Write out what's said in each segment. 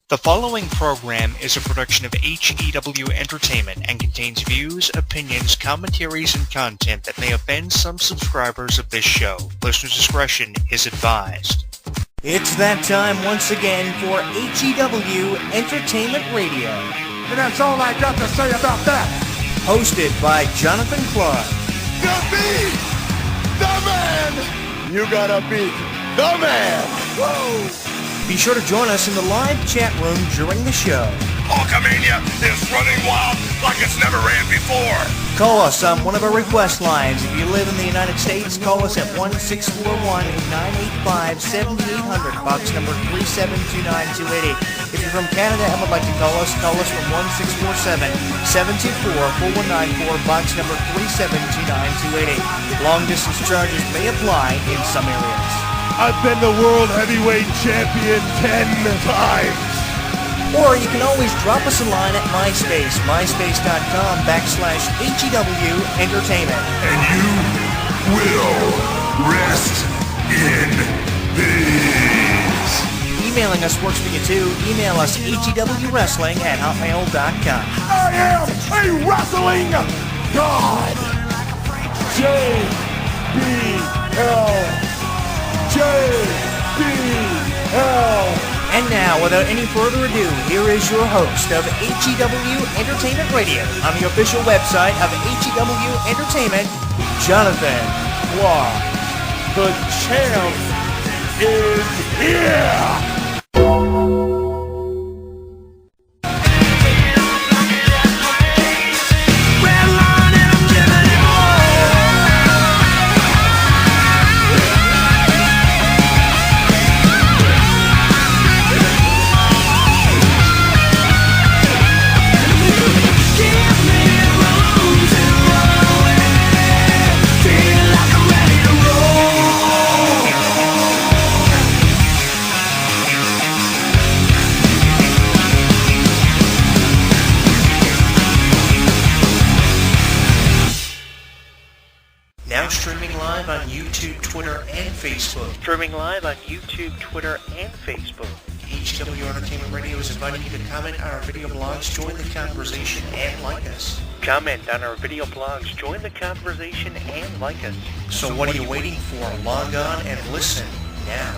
The following program is a production of HEW Entertainment and contains views, opinions, commentaries, and content that may offend some subscribers of this show. Listener discretion is advised. It's that time once again for HEW Entertainment Radio. And that's all I got to say about that. Hosted by Jonathan Clarke. The beat! The man! You gotta beat the man! Woo! Be sure to join us in the live chat room during the show. Hulkamania is running wild like it's never ran before. Call us on one of our request lines. If you live in the United States, call us at 1-641-985-7800, box number 3729280. If you're from Canada and would like to call us from 1-647-724-4194, box number 3729280. Long distance charges may apply in some areas. I've been the World Heavyweight Champion 10 times. Or you can always drop us a line at MySpace, myspace.com/HEW Entertainment. And you will rest in peace. Emailing us works for you too. Email us hewwrestling@hotmail.com. I am a wrestling god. JBL. And now, without any further ado, here is your host of HEW Entertainment Radio on the official website of HEW Entertainment, Jonathan Clarke. The champ is here. Streaming live on YouTube, Twitter, and Facebook. HEW Entertainment Radio is inviting you to comment on our video blogs, join the conversation, and like us. So what are you waiting for? Log on and listen now.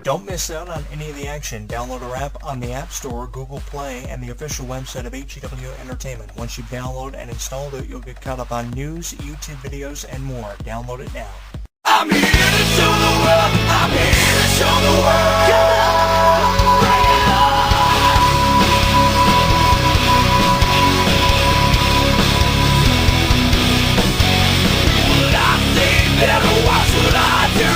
Don't miss out on any of the action. Download our app on the App Store, Google Play, and the official website of HEW Entertainment. Once you download and install it, you'll get caught up on news, YouTube videos, and more. Download it now. I'm here to show the world. I'm here to show the world. Come on, bring it on. Well, I say better, what should I do?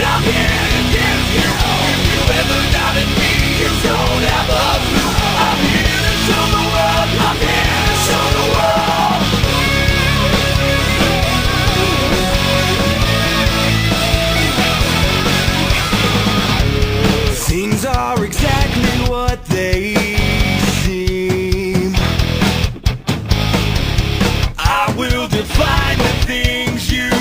I'm here again, you know. If you ever doubted me, you don't have a clue. I'm here to show the world. I'm here to show the world. Things are exactly what they seem. I will define the things you do.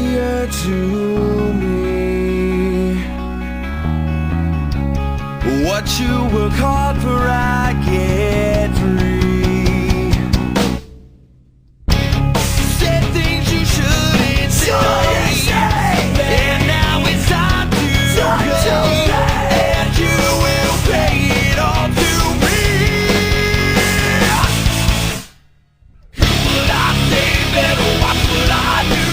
clear to me. What you work hard for, I get free. Said things you shouldn't say, and now it's time to pay, and you will pay it all to me. Who would I save and what would I do?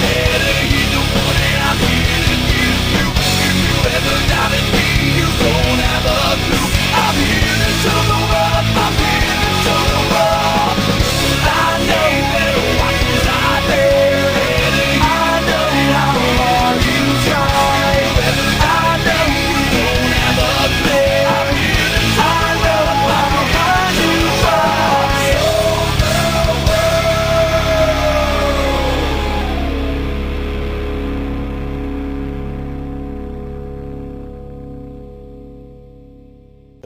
Better hit the one and I'm here to give you. If you ever doubted me, you don't have a clue. I'm here to tell the world, I'm here to tell the world. I know that what was I there? I know how hard you try. I know you don't have a clue. I'm here to tell the world how hard you try.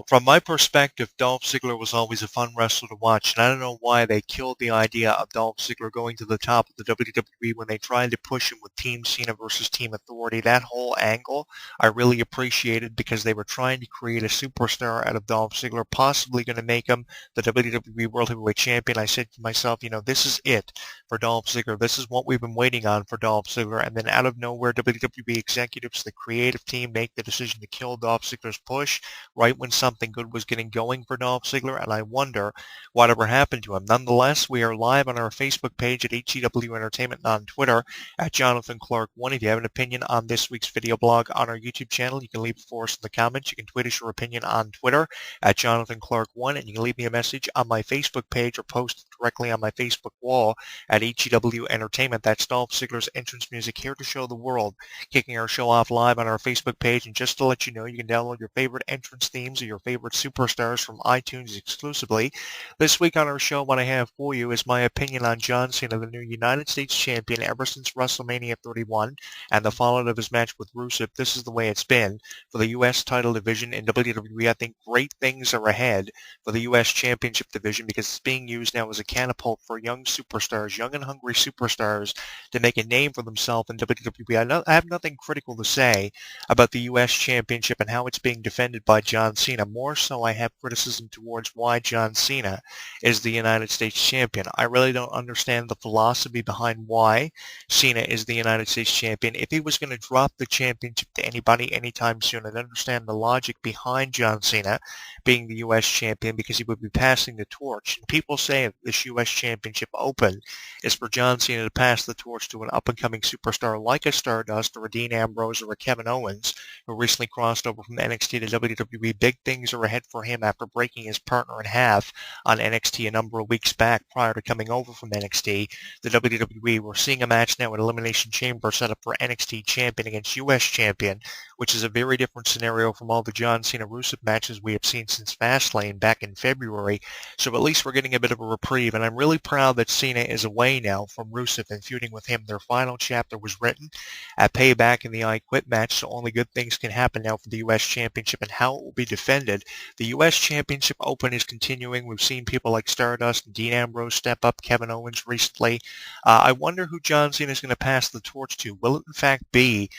From my perspective, Dolph Ziggler was always a fun wrestler to watch, and I don't know why they killed the idea of Dolph Ziggler going to the top of the WWE when they tried to push him with Team Cena versus Team Authority. That whole angle I really appreciated because they were trying to create a superstar out of Dolph Ziggler, possibly going to make him the WWE World Heavyweight Champion. I said to myself, this is it for Dolph Ziggler. This is what we've been waiting on for Dolph Ziggler. And then out of nowhere, WWE executives, the creative team, make the decision to kill Dolph Ziggler's push right when something good was getting going for Dolph Ziggler, and I wonder whatever happened to him. Nonetheless, we are live on our Facebook page at HEW Entertainment and on Twitter at Jonathan Clarke 1. If you have an opinion on this week's video blog on our YouTube channel, you can leave it for us in the comments. You can tweet us your opinion on Twitter at Jonathan Clarke 1, and you can leave me a message on my Facebook page or post it directly on my Facebook wall at HEW Entertainment. That's Dolph Ziggler's entrance music here to show the world, kicking our show off live on our Facebook page. And just to let you know, you can download your favorite entrance themes or your favorite superstars from iTunes exclusively. This week on our show, what I have for you is my opinion on John Cena, the new United States champion ever since WrestleMania 31 and the fallout of his match with Rusev. This is the way it's been for the U.S. title division in WWE. I think great things are ahead for the U.S. Championship division because it's being used now as a catapult for young superstars, young and hungry superstars, to make a name for themselves in WWE. I have nothing critical to say about the U.S. Championship and how it's being defended by John Cena. More so, I have criticism towards why John Cena is the United States champion. I really don't understand the philosophy behind why Cena is the United States champion. If he was going to drop the championship to anybody anytime soon, I'd understand the logic behind John Cena being the U.S. champion because he would be passing the torch. And people say that this U.S. Championship Open is for John Cena to pass the torch to an up-and-coming superstar like a Stardust or a Dean Ambrose or a Kevin Owens, who recently crossed over from NXT to WWE. Big things are ahead for him after breaking his partner in half on NXT a number of weeks back prior to coming over from NXT. The WWE, we're seeing a match now at Elimination Chamber set up for NXT champion against U.S. champion, which is a very different scenario from all the John Cena-Rusev matches we have seen since Fastlane back in February. So at least we're getting a bit of a reprieve, and I'm really proud that Cena is away now from Rusev and feuding with him. Their final chapter was written at Payback in the I Quit match, so only good things can happen now for the U.S. Championship and how it will be defended. The U.S. Championship Open is continuing. We've seen people like Stardust and Dean Ambrose step up, Kevin Owens recently. I wonder who John Cena is going to pass the torch to. Will it in fact be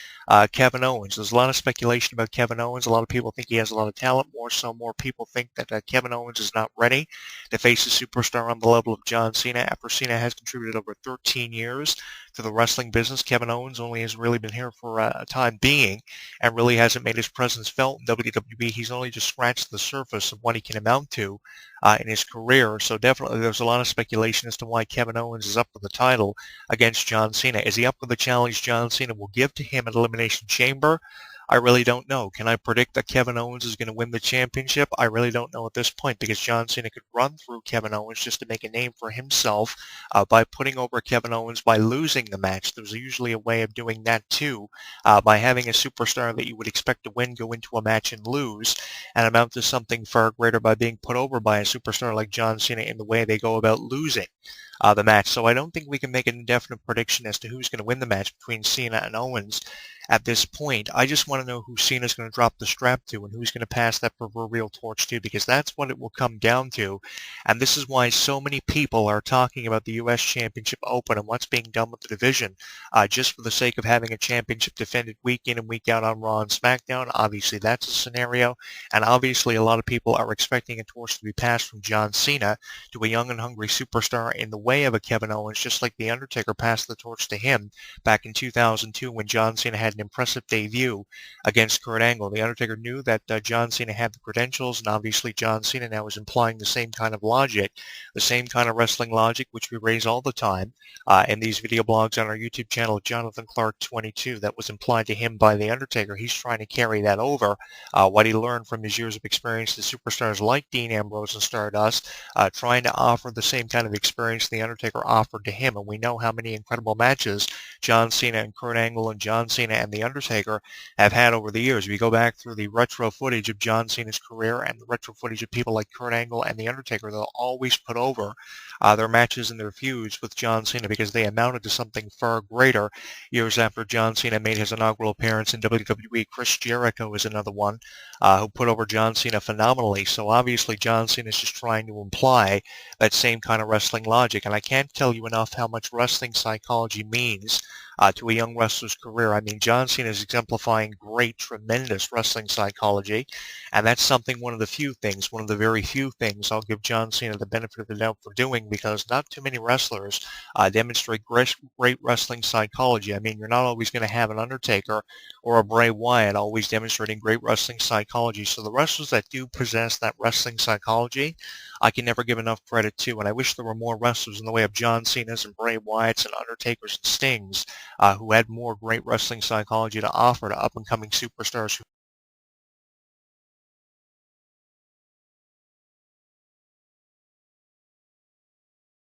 Kevin Owens? There's a lot of speculation about Kevin Owens. A lot of people think he has a lot of talent. More people think that Kevin Owens is not ready to face a superstar on the level of John Cena. After Cena has contributed over 13 years to the wrestling business, Kevin Owens only has really been here for a time being and really hasn't made his presence felt in WWE. He's only just scratched the surface of what he can amount to in his career. So definitely there's a lot of speculation as to why Kevin Owens is up for the title against John Cena. Is he up for the challenge John Cena will give to him at Elimination Chamber? I really don't know. Can I predict that Kevin Owens is going to win the championship? I really don't know at this point because John Cena could run through Kevin Owens just to make a name for himself by putting over Kevin Owens by losing the match. There's usually a way of doing that too, by having a superstar that you would expect to win go into a match and lose and amount to something far greater by being put over by a superstar like John Cena in the way they go about losing. the match. So I don't think we can make an indefinite prediction as to who's going to win the match between Cena and Owens at this point. I just want to know who Cena's going to drop the strap to and who's going to pass that proverbial torch to, because that's what it will come down to. And this is why so many people are talking about the U.S. Championship Open and what's being done with the division, just for the sake of having a championship defended week in and week out on Raw and SmackDown. Obviously, that's a scenario. And obviously, a lot of people are expecting a torch to be passed from John Cena to a young and hungry superstar in the way of a Kevin Owens, just like The Undertaker passed the torch to him back in 2002 when John Cena had an impressive debut against Kurt Angle. The Undertaker knew that John Cena had the credentials, and obviously John Cena now is implying the same kind of logic, the same kind of wrestling logic, which we raise all the time in these video blogs on our YouTube channel, Jonathan Clarke 22, that was implied to him by The Undertaker. He's trying to carry that over, what he learned from his years of experience to superstars like Dean Ambrose and Stardust, trying to offer the same kind of experience The Undertaker offered to him. And we know how many incredible matches John Cena and Kurt Angle and John Cena and The Undertaker have had over the years. We go back through the retro footage of John Cena's career and the retro footage of people like Kurt Angle and The Undertaker. They'll always put over their matches and their feuds with John Cena because they amounted to something far greater years after John Cena made his inaugural appearance in WWE. Chris Jericho is another one who put over John Cena phenomenally. So obviously John Cena is just trying to imply that same kind of wrestling logic. And I can't tell you enough how much wrestling psychology means to a young wrestler's career. I mean, John Cena is exemplifying great, tremendous wrestling psychology, and that's something, one of the very few things I'll give John Cena the benefit of the doubt for doing, because not too many wrestlers demonstrate great wrestling psychology. I mean, you're not always going to have an Undertaker or a Bray Wyatt always demonstrating great wrestling psychology. So the wrestlers that do possess that wrestling psychology, I can never give enough credit to, and I wish there were more wrestlers in the way of John Cena's and Bray Wyatt's and Undertaker's and Sting's who had more great wrestling psychology to offer to up-and-coming superstars who